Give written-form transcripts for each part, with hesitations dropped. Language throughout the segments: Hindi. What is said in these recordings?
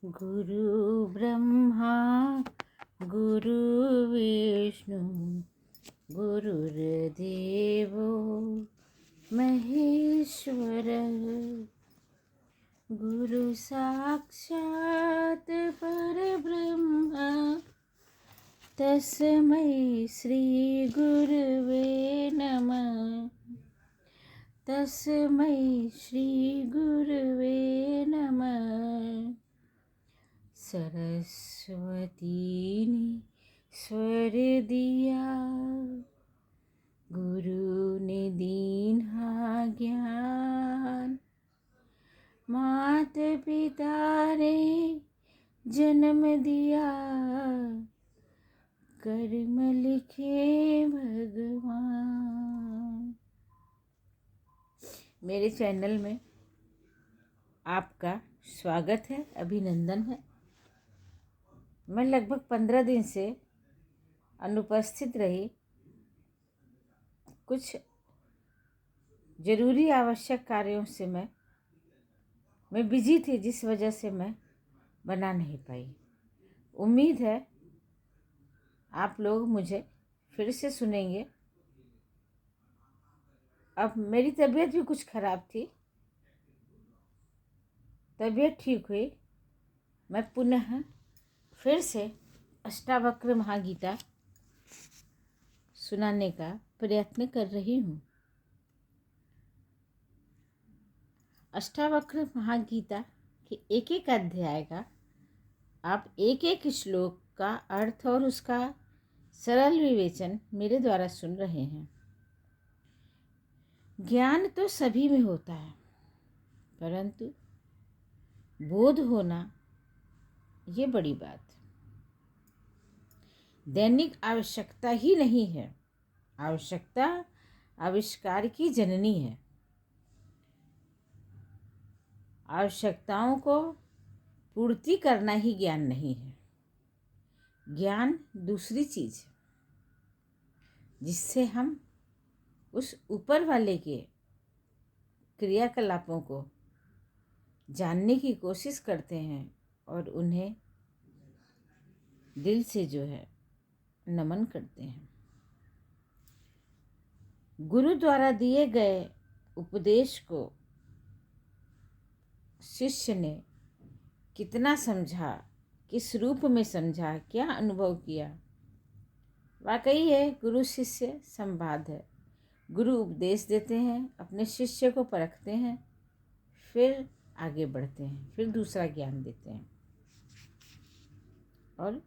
गुरु ब्रह्मा गुरु विष्णु गुरुर्देवो महेश्वर गुरु साक्षात् परब्रह्म तस्मै श्री गुरुवे नमः। तस्मै श्री गुरुवे नमः। सरस्वती ने स्वर दिया, गुरु ने दीन्हा ज्ञान, मात पिता ने जन्म दिया, कर्म लिखे भगवान। मेरे चैनल में आपका स्वागत है, अभिनंदन है। मैं लगभग 15 दिन से अनुपस्थित रही। कुछ ज़रूरी आवश्यक कार्यों से मैं बिजी थी, जिस वजह से मैं बना नहीं पाई। उम्मीद है आप लोग मुझे फिर से सुनेंगे। अब मेरी तबीयत भी कुछ ख़राब थी, तबीयत ठीक हुई, मैं पुनः फिर से अष्टावक्र महागीता सुनाने का प्रयत्न कर रही हूँ। अष्टावक्र महागीता के एक एक अध्याय का आप एक एक श्लोक का अर्थ और उसका सरल विवेचन मेरे द्वारा सुन रहे हैं। ज्ञान तो सभी में होता है, परंतु बोध होना ये बड़ी बात दैनिक आवश्यकता ही नहीं है। आवश्यकता आविष्कार की जननी है। आवश्यकताओं को पूर्ति करना ही ज्ञान नहीं है। ज्ञान दूसरी चीज है, जिससे हम उस ऊपर वाले के क्रियाकलापों को जानने की कोशिश करते हैं और उन्हें दिल से जो है नमन करते हैं। गुरु द्वारा दिए गए उपदेश को शिष्य ने कितना समझा, किस रूप में समझा, क्या अनुभव किया, वाकई है गुरु शिष्य संवाद है। गुरु उपदेश देते हैं, अपने शिष्य को परखते हैं, फिर आगे बढ़ते हैं, फिर दूसरा ज्ञान देते हैं। और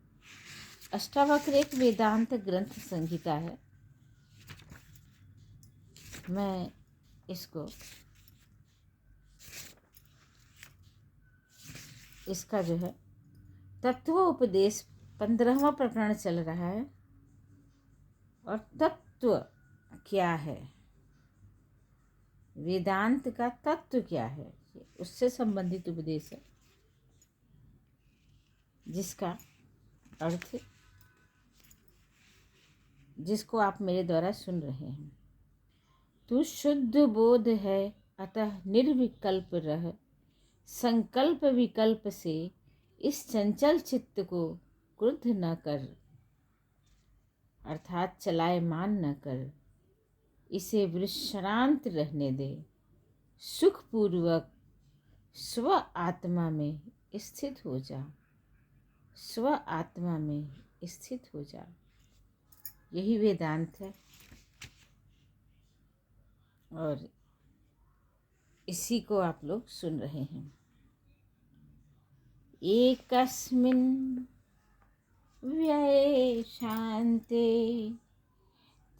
अष्टावक्र एक वेदांत ग्रंथ संहिता है। मैं इसका जो है तत्वोपदेश 15वां प्रकरण चल रहा है। और तत्व क्या है, वेदांत का तत्व क्या है, उससे संबंधित उपदेश है, जिसका अर्थ जिसको आप मेरे द्वारा सुन रहे हैं। तू शुद्ध बोध है, अतः निर्विकल्प रह, संकल्प विकल्प से इस चंचल चित्त को क्रुद्ध न कर, अर्थात चलायमान न कर, इसे विश्रांत रहने दे, सुखपूर्वक स्व आत्मा में स्थित हो जा। स्व आत्मा में स्थित हो जा, यही वेदांत है। और इसी को आप लोग सुन रहे हैं। एकस्मिन् व्यये शान्ते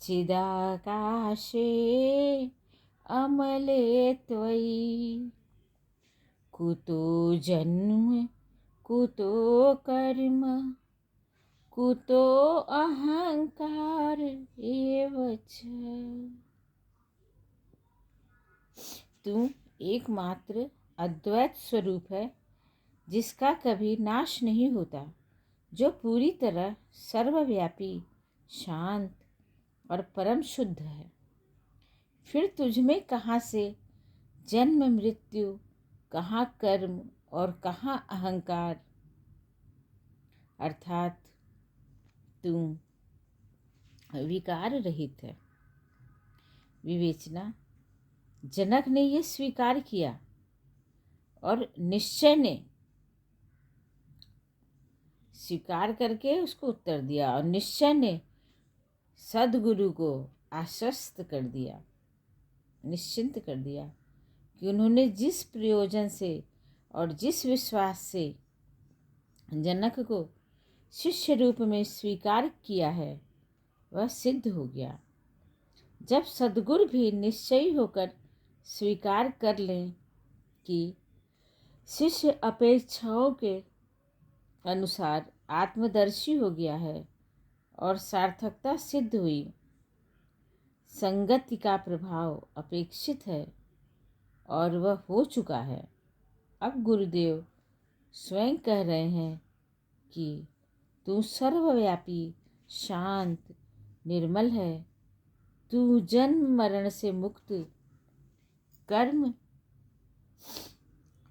चिदाकाशे अमले त्वयि, कुतो जन्म कुतो कर्म कुतो अहंकार एव च। तू एकमात्र अद्वैत स्वरूप है, जिसका कभी नाश नहीं होता, जो पूरी तरह सर्वव्यापी, शांत और परम शुद्ध है। फिर तुझमें कहाँ से जन्म मृत्यु, कहाँ कर्म और कहाँ अहंकार अर्थात तू विकार रहित है। विवेचना। जनक ने यह स्वीकार किया और निश्चय ने स्वीकार करके उसको उत्तर दिया और निश्चय ने सद्गुरु को आश्वस्त कर दिया, निश्चिंत कर दिया कि उन्होंने जिस प्रयोजन से और जिस विश्वास से जनक को शिष्य रूप में स्वीकार किया है वह सिद्ध हो गया। जब सद्गुरु भी निश्चयी होकर स्वीकार कर लें कि शिष्य अपेक्षाओं के अनुसार आत्मदर्शी हो गया है और सार्थकता सिद्ध हुई, संगति का प्रभाव अपेक्षित है और वह हो चुका है, अब गुरुदेव स्वयं कह रहे हैं कि तू सर्वव्यापी, शांत, निर्मल है। तू जन्म मरण से मुक्त, कर्म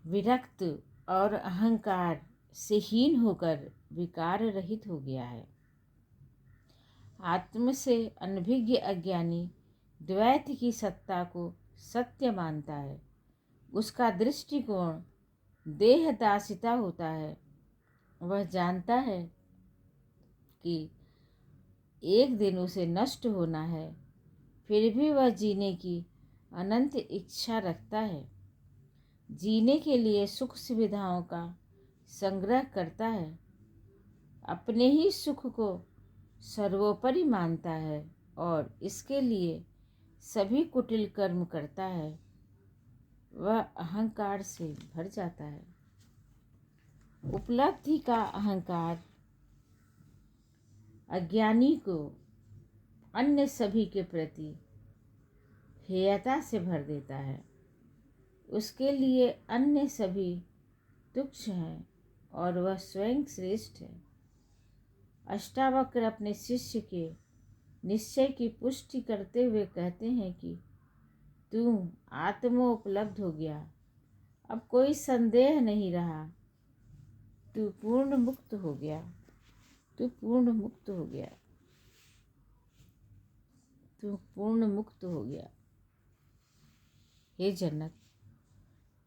विरक्त और अहंकार से हीन होकर विकार रहित हो गया है। आत्म से अनभिज्ञ अज्ञानी द्वैत की सत्ता को सत्य मानता है। उसका दृष्टिकोण देहदासिता होता है। वह जानता है कि एक दिन उसे नष्ट होना है, फिर भी वह जीने की अनंत इच्छा रखता है। जीने के लिए सुख सुविधाओं का संग्रह करता है, अपने ही सुख को सर्वोपरि मानता है और इसके लिए सभी कुटिल कर्म करता है। वह अहंकार से भर जाता है। उपलब्धि का अहंकार अज्ञानी को अन्य सभी के प्रति हेयता से भर देता है। उसके लिए अन्य सभी तुच्छ हैं और वह स्वयं श्रेष्ठ है। अष्टावक्र अपने शिष्य के निश्चय की पुष्टि करते हुए कहते हैं कि तू आत्मोपलब्ध हो गया, अब कोई संदेह नहीं रहा, तू पूर्ण मुक्त हो गया, तू पूर्ण मुक्त हो गया, तू पूर्ण मुक्त हो गया। हे जनक,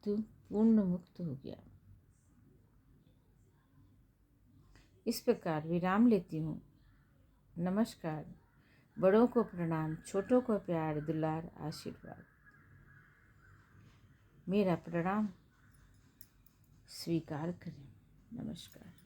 तू पूर्ण मुक्त हो गया। इस प्रकार विराम लेती हूँ। नमस्कार। बड़ों को प्रणाम, छोटों को प्यार, दुलार, आशीर्वाद। मेरा प्रणाम स्वीकार करें। नमस्कार।